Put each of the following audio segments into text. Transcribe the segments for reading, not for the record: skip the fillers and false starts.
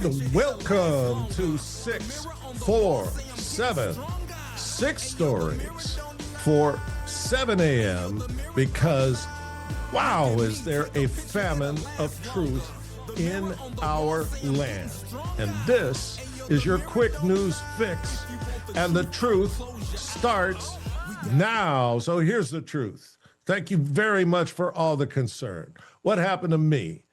And welcome to 647, 6 stories for 7 a.m. because, wow, is there a famine of truth in our land. And this is your quick news fix, and the truth starts now. So here's the truth. Thank you very much for all the concern. What happened to me?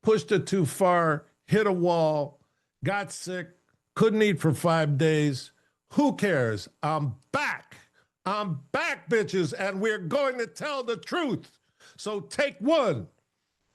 Pushed it too far, hit a wall, got sick, couldn't eat for 5 days. Who cares? I'm back. I'm back, bitches, and we're going to tell the truth. So take one,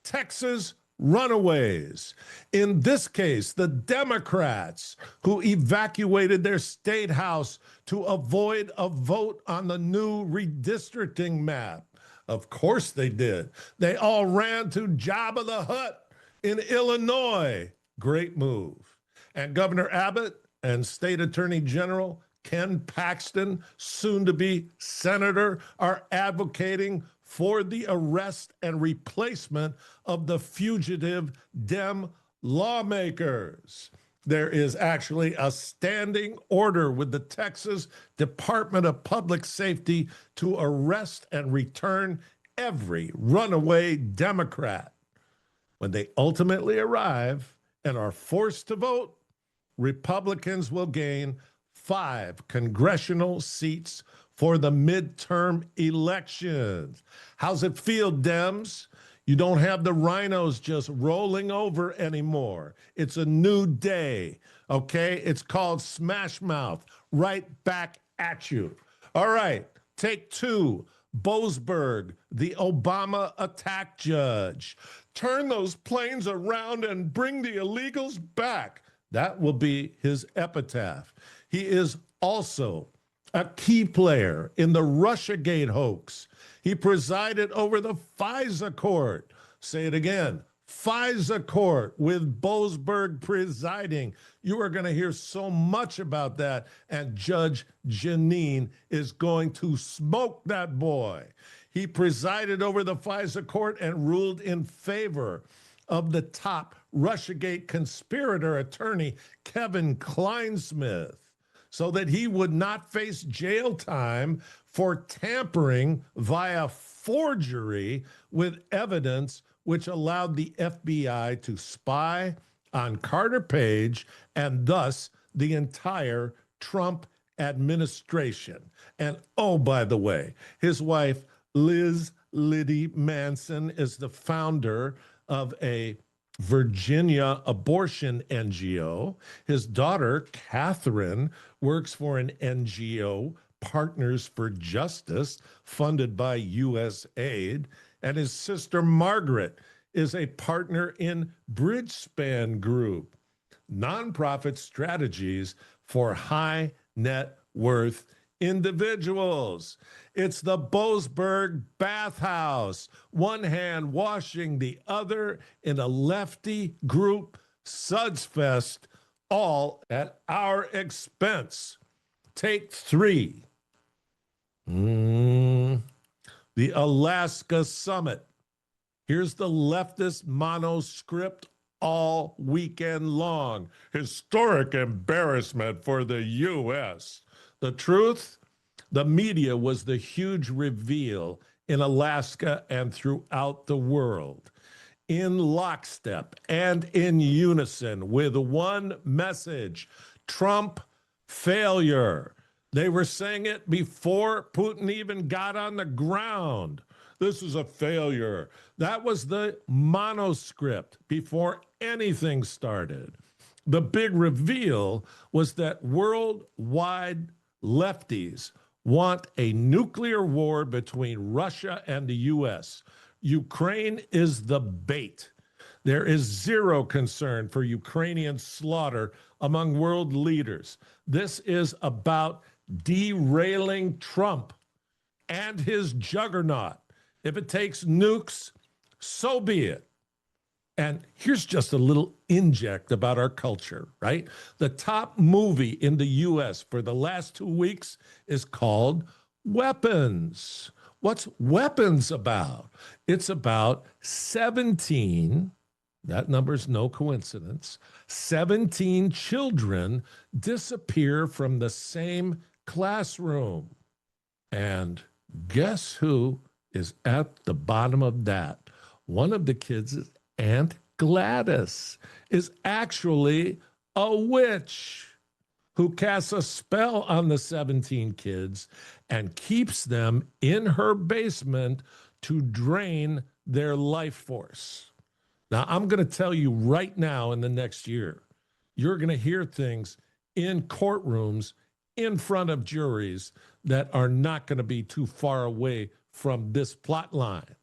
Texas Runaways. In this case, the Democrats who evacuated their state house to avoid a vote on the new redistricting map. Of course they did. They all ran to Jabba the Hutt in Illinois. Great move. And Governor Abbott and State Attorney General Ken Paxton, soon to be senator, are advocating for the arrest and replacement of the fugitive Dem lawmakers. There is actually a standing order with the Texas Department of Public Safety to arrest and return every runaway Democrat. When they ultimately arrive and are forced to vote, Republicans will gain 5 congressional seats for the midterm elections. How's it feel, Dems? You don't have the rhinos just rolling over anymore. It's a new day, okay? It's called Smash Mouth, right back at you. All right, take 2. Boasberg, the Obama attack judge. Turn those planes around and bring the illegals back. That will be his epitaph. He is also a key player in the Russiagate hoax. He presided over the FISA court. Say it again, FISA court with Boasberg presiding. You are going to hear so much about that, and Judge Janine is going to smoke that boy. He presided over the FISA court and ruled in favor of the top Russiagate conspirator attorney, Kevin Kleinsmith, so that he would not face jail time for tampering via forgery with evidence which allowed the FBI to spy on Carter Page and thus the entire Trump administration. And oh, by the way, his wife, Liz Liddy Manson, is the founder of a Virginia abortion NGO. His daughter, Catherine, works for an NGO, Partners for Justice, funded by U.S. aid. And his sister, Margaret, is a partner in Bridgespan Group, nonprofit strategies for high net worth individuals. It's the Boasberg bathhouse, one hand washing the other in a lefty group suds fest, all at our expense. Take 3. The Alaska summit. Here's the leftist monoscript all weekend long. Historic embarrassment for the U.S. The truth? The media was the huge reveal in Alaska and throughout the world, in lockstep and in unison with one message: Trump failure. They were saying it before Putin even got on the ground. This is a failure. That was the monoscript before anything started. The big reveal was that worldwide lefties want a nuclear war between Russia and the U.S. Ukraine is the bait. There is zero concern for Ukrainian slaughter among world leaders. This is about derailing Trump and his juggernaut. If it takes nukes, so be it. And here's just a little inject about our culture, right? The top movie in the U.S. for the last 2 weeks is called Weapons. What's Weapons about? It's about 17 that number's no coincidence, 17 children disappear from the same classroom. And guess who is at the bottom of that? One of the kids' Aunt Gladys is actually a witch who casts a spell on the 17 kids and keeps them in her basement to drain their life force. Now, I'm going to tell you right now, in the next year, you're going to hear things in courtrooms in front of juries that are not going to be too far away from this plot line.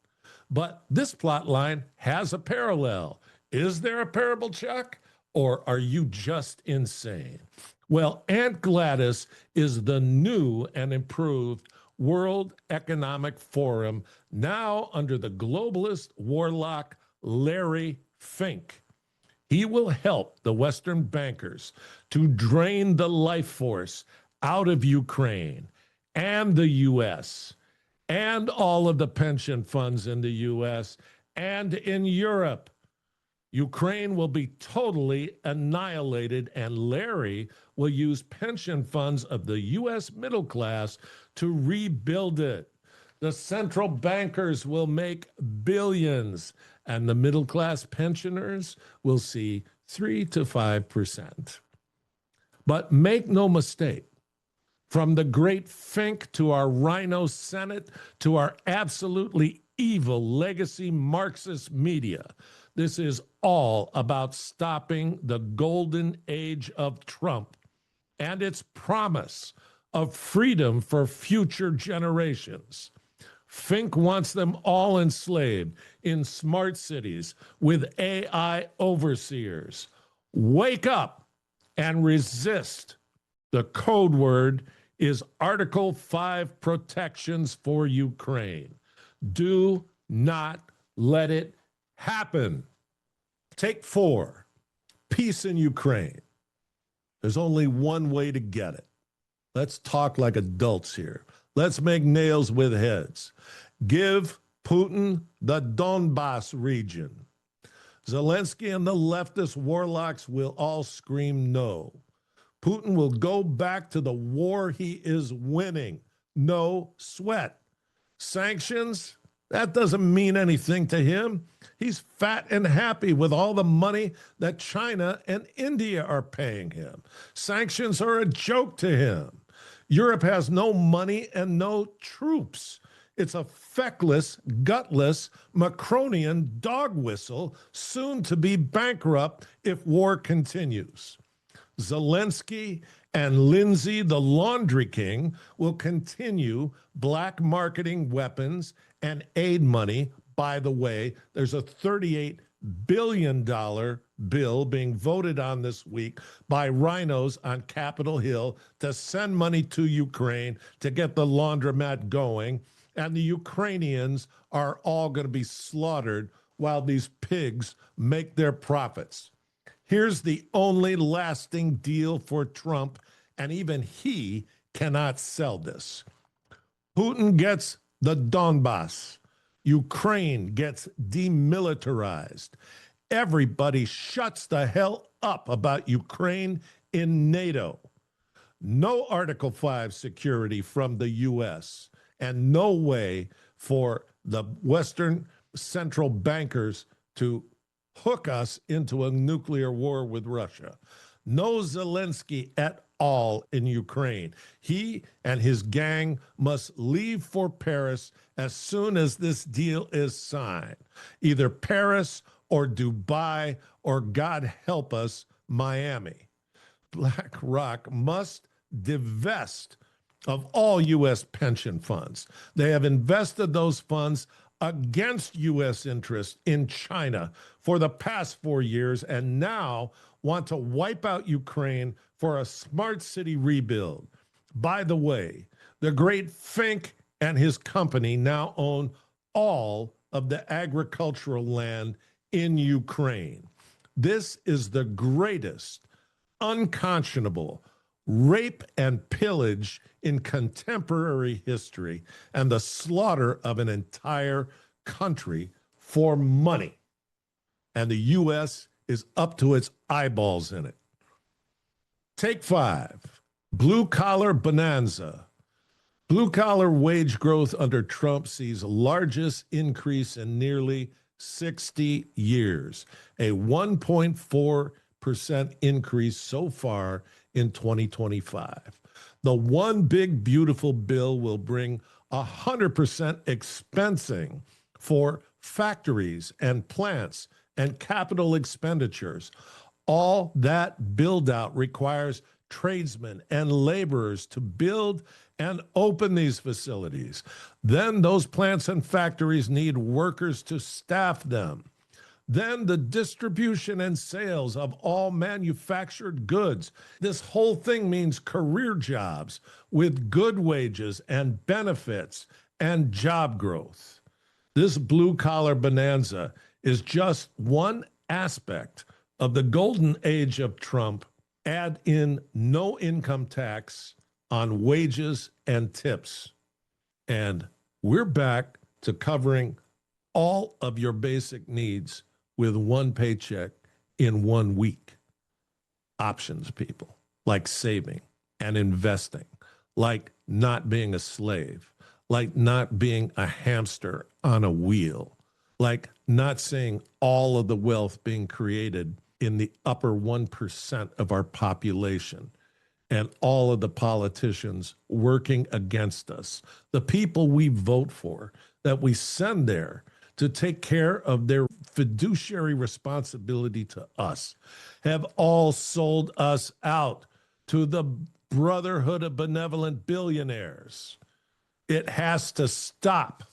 But this plot line has a parallel. Is there a parable, Chuck? Or are you just insane? Well, Aunt Gladys is the new and improved World Economic Forum, now under the globalist warlock Larry Fink. He will help the Western bankers to drain the life force out of Ukraine and the U.S. and all of the pension funds in the U.S. and in Europe. Ukraine will be totally annihilated, and Larry will use pension funds of the U.S. middle class to rebuild it. The central bankers will make billions, and the middle class pensioners will see 3 to 5%. But make no mistake, from the great Fink to our Rhino Senate to our absolutely evil legacy Marxist media, this is all about stopping the golden age of Trump and its promise of freedom for future generations. Fink wants them all enslaved in smart cities with AI overseers. Wake up and resist. The code word is Article 5 protections for Ukraine. Do not let it happen. Take 4, peace in Ukraine. There's only one way to get it. Let's talk like adults here. Let's make nails with heads. Give Putin the Donbas region. Zelensky and the leftist warlocks will all scream no. Putin will go back to the war he is winning. No sweat. Sanctions, that doesn't mean anything to him. He's fat and happy with all the money that China and India are paying him. Sanctions are a joke to him. Europe has no money and no troops. It's a feckless, gutless, Macronian dog whistle, soon to be bankrupt if war continues. Zelensky and Lindsay, the Laundry King, will continue black marketing weapons and aid money. By the way, there's a $38 billion bill being voted on this week by rhinos on Capitol Hill to send money to Ukraine to get the laundromat going. And the Ukrainians are all going to be slaughtered while these pigs make their profits. Here's the only lasting deal for Trump, and even he cannot sell this. Putin gets the Donbas. Ukraine gets demilitarized. Everybody shuts the hell up about Ukraine in NATO. No Article 5 security from the U.S., and no way for the Western central bankers to hook us into a nuclear war with Russia. No Zelensky at all in Ukraine. He and his gang must leave for Paris as soon as this deal is signed. Either Paris or Dubai or, God help us, Miami. BlackRock must divest of all U.S. pension funds. They have invested those funds against U.S. interests in China for the past 4 years and now want to wipe out Ukraine for a smart city rebuild. By the way, the great Fink and his company now own all of the agricultural land in Ukraine. This is the greatest unconscionable rape and pillage in contemporary history and the slaughter of an entire country for money. and the U.S. is up to its eyeballs in it. Take 5, blue-collar bonanza. Blue-collar wage growth under Trump sees largest increase in nearly 60 years, a 1.4% increase so far in 2025. The one big beautiful bill will bring 100% expensing for factories and plants and capital expenditures. All that build-out requires tradesmen and laborers to build and open these facilities. Then those plants and factories need workers to staff them. Then the distribution and sales of all manufactured goods. This whole thing means career jobs with good wages and benefits and job growth. This blue-collar bonanza is just one aspect of the golden age of Trump. Add in no income tax on wages and tips, and we're back to covering all of your basic needs with one paycheck in 1 week. Options, people, like saving and investing, like not being a slave, like not being a hamster on a wheel, like not seeing all of the wealth being created in the upper 1% of our population, and all of the politicians working against us, the people we vote for, that we send there to take care of their fiduciary responsibility to us, have all sold us out to the brotherhood of benevolent billionaires. It has to stop.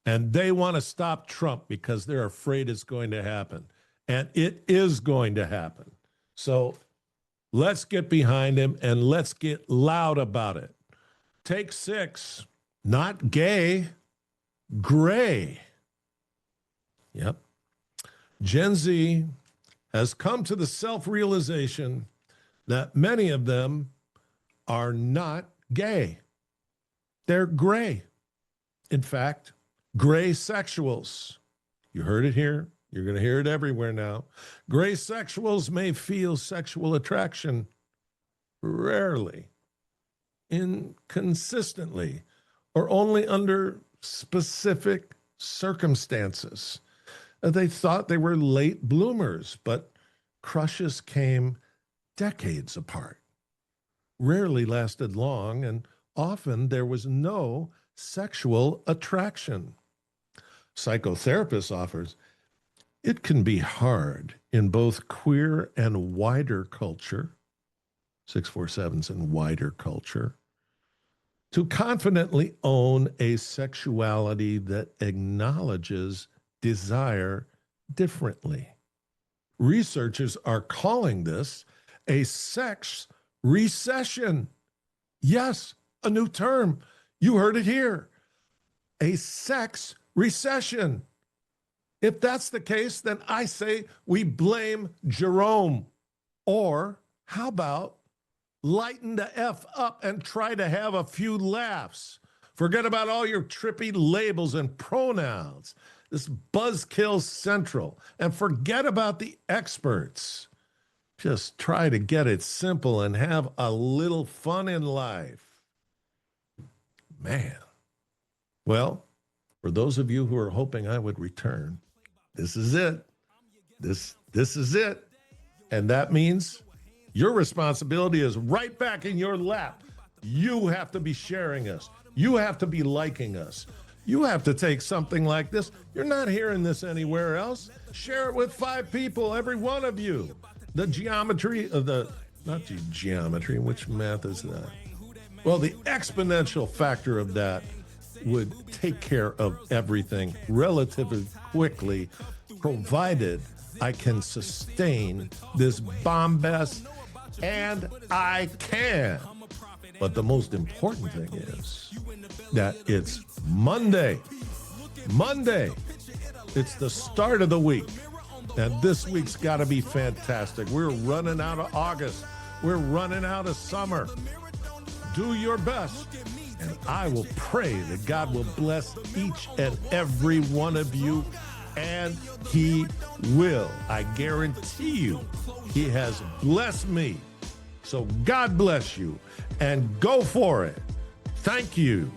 And they want to stop Trump because they're afraid it's going to happen. And it is going to happen. So let's get behind him and let's get loud about it. Take 6, not gay, gray. Yep. Gen Z has come to the self-realization that many of them are not gay. They're gray. In fact, gray sexuals. You heard it here. You're going to hear it everywhere now. Gray sexuals may feel sexual attraction rarely, inconsistently, or only under specific circumstances. They thought they were late bloomers, but crushes came decades apart, rarely lasted long, and often there was no sexual attraction. Psychotherapist offers, it can be hard in both queer and wider culture, 647's in wider culture, to confidently own a sexuality that acknowledges desire differently. Researchers are calling this a sex recession. Yes, a new term. You heard it here. A sex recession. If that's the case, then I say we blame Jerome. Or how about lighten the F up and try to have a few laughs? Forget about all your trippy labels and pronouns. This buzzkill central. And forget about the experts. Just try to get it simple and have a little fun in life. Man. Well, for those of you who are hoping I would return, this is it. This is it. And that means your responsibility is right back in your lap. You have to be sharing us. You have to be liking us. You have to take something like this. You're not hearing this anywhere else. Share it with 5 people, every one of you. The geometry of not geometry, which math is that? Well, the exponential factor of that would take care of everything relatively quickly, provided I can sustain this bombast, and I can. But the most important thing is that it's Monday. Monday. It's the start of the week. And this week's got to be fantastic. We're running out of August. We're running out of summer. Do your best. And I will pray that God will bless each and every one of you and he will. I guarantee you, he has blessed me. So God bless you, and go for it. Thank you.